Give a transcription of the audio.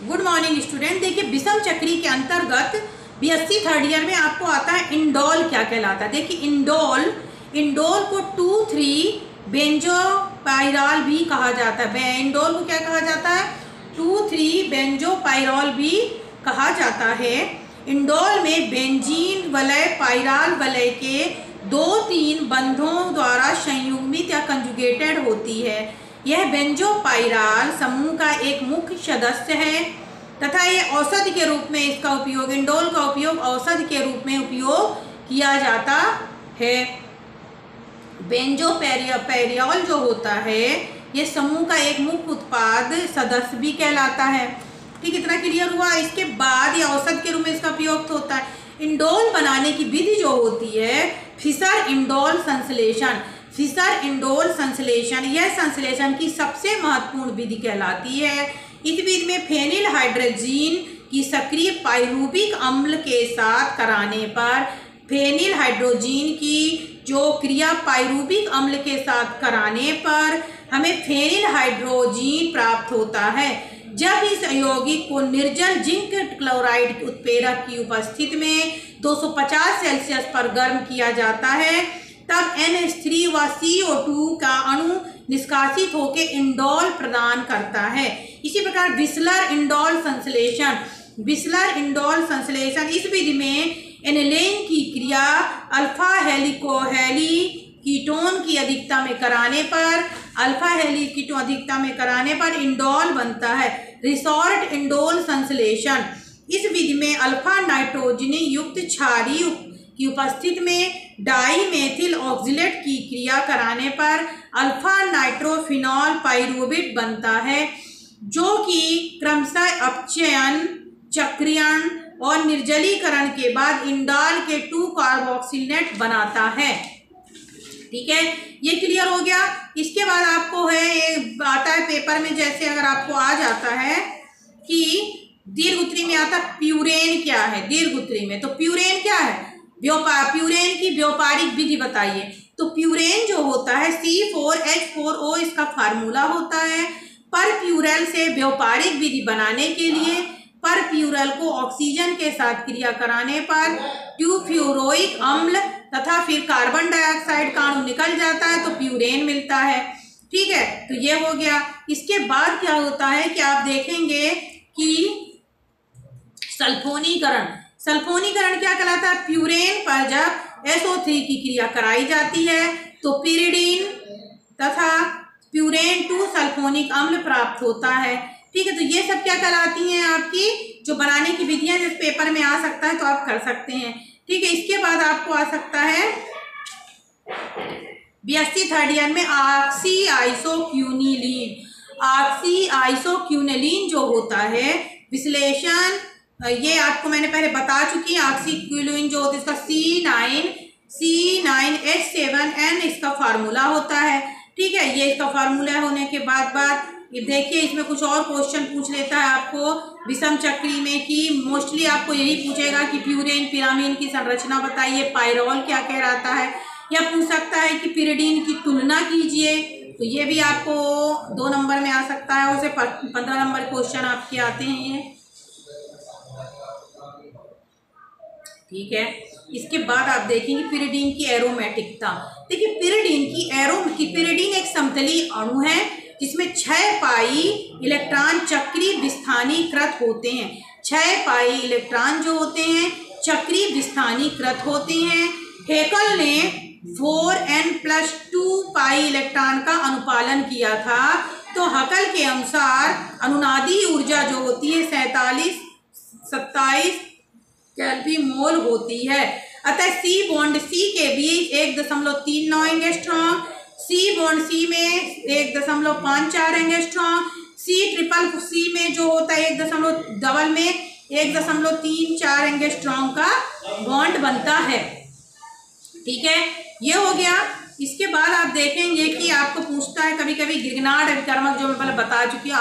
Good morning student. देखिए विषम चक्री के अंतर्गत बीएससी थर्ड ईयर में आपको आता है इंडोल क्या कहलाता है। देखिए इंडोल को 2,3 बेंजोपाइराल भी कहा जाता है। इंडोल को क्या कहा जाता है? 2,3 बेंजोपाइराल भी कहा जाता है। इंडोल में बेंजीन वलय पाइराल वलय के 2-3 बंधों द्वारा संयुग्मित या कंजुगेटेड होती है। यह बेंजोपाइराल समूह का एक मुख्य सदस्य है तथा ये औषधि के रूप में इसका उपयोग, इंडोल का उपयोग औषधि के रूप में उपयोग किया जाता है। बेंजोपाइराल जो होता है ये समूह का एक मुख्य उत्पाद सदस्य भी कहलाता है। ठीक, इतना क्लियर हुआ। इसके बाद ये औषधि के रूप में इसका उपयोग होता है। इंडोल बनाने की विधि जो होती है फिशर इंडोल संश्लेषण। फिशर इंडोल संश्लेषण यह संश्लेषण की सबसे महत्वपूर्ण विधि कहलाती है। इस विधि में फेनिल हाइड्रोजीन की सक्रिय पाइरूविक अम्ल के साथ कराने पर फेनिल हाइड्रोजीन की जो क्रिया पाइरूविक अम्ल के साथ कराने पर हमें फेनिल हाइड्रोजीन प्राप्त होता है। जब इस यौगिक को निर्जल जिंक क्लोराइड उत्प्रेरक की उपस्थिति में 250 सेल्सियस पर गर्म किया जाता है तब NH3 व CO2 का अणु निष्कासित होकर इंडोल प्रदान करता है। इसी प्रकार विस्लर इंडोल संश्लेषण इस विधि में एनिलीन की क्रिया अल्फा हेलिकोहेली कीटोन की अधिकता में कराने पर इंडोल बनता है। रिसोर्ट इंडोल संश्लेषण इस विधि में अल्फा नाइट्रोजनी युक्त क्षारीय की उपस्थिति में डाईमेथिल ऑक्सिलेट की क्रिया कराने पर अल्फा नाइट्रोफिनॉल पाइरूवेट बनता है जो कि क्रमशः अपचयन, चक्रीयण और निर्जलीकरण के बाद इंडोल के 2-कार्बोक्सिलेट बनाता है। ठीक है, ये क्लियर हो गया। इसके बाद आपको है ये आता है पेपर में, जैसे अगर आपको आ जाता है कि दीर्घ में आता प्यूरेन क्या है। दीर्घ में तो प्यूरेन क्या है? प्यूरेन की व्यापारिक विधि बताइए। तो प्यूरेन जो होता है C4H4O इसका फार्मूला होता है। पर प्यूरल से व्यापारिक विधि बनाने के लिए पर प्यूरल को ऑक्सीजन के साथ क्रिया कराने पर ट्यूफ्यूरोइक अम्ल तथा फिर कार्बन डाइऑक्साइड का अणु निकल जाता है तो प्यूरेन मिलता है। ठीक है, तो ये हो गया। इसके बाद क्या होता है कि आप देखेंगे कि सल्फोनीकरण क्या कहलाता है? प्यूरेन पर जब SO3 की क्रिया कराई जाती है तो पिरिडीन तथा प्यूरेन 2 सल्फोनिक अम्ल प्राप्त होता है। ठीक है, तो ये सब क्या कहलाती हैं आपकी जो बनाने की विधियां, जिस पेपर में आ सकता है तो आप कर सकते हैं। ठीक है, इसके बाद आपको आ सकता है बीएससी थर्ड ईयर में ऑक्सी आइसोक्यूनिलीन जो होता है विश्लेषण, ये आपको मैंने पहले बता चुकी है। ऑक्सीक्यूलिन जो होता है इसका C9H7N इसका फार्मूला होता है। ठीक है, ये इसका फार्मूला होने के बाद ये देखिए इसमें कुछ और क्वेश्चन पूछ लेता है आपको विषम चक्री में कि मोस्टली आपको यही पूछेगा कि प्यूरेन पिरामिन की संरचना बताइए, पाइरोल क्या कहलाता है, या पूछ सकता है कि पिरिडीन की तुलना कीजिए। तो ये भी आपको 2 नंबर में आ सकता है, उसे 15 नंबर क्वेश्चन आपके आते हैं ये। ठीक है, इसके बाद आप देखेंगे पिरिडीन की एरोमेटिकता। देखिए पिरिडीन एक समतलीय अणु है जिसमें 6 पाई इलेक्ट्रॉन चक्रीय विस्थानीकृत होते हैं। 6 पाई इलेक्ट्रॉन जो होते हैं चक्रीय विस्थानीकृत होते हैं। हेकल ने 4n+2 पाई इलेक्ट्रॉन का अनुपालन किया था। तो हकल के अनुसार अनुनादी ऊर्जा जो होती है 27 केल्विन मोल होती है। अतः C बॉन्ड C के बीच 1.39 एंगस्ट्रॉम, C बॉन्ड C में 1.54 एंगस्ट्रॉम, C में जो होता है 1.34 एंगस्ट्रॉम का बॉन्ड बनता है। ठीक है, ये हो गया। इसके बाद आप देखेंगे कि आपको पूछता है कभी कभी गिरनार्ड अभिकर्मक जो मैं पहले बता चुकी हूँ।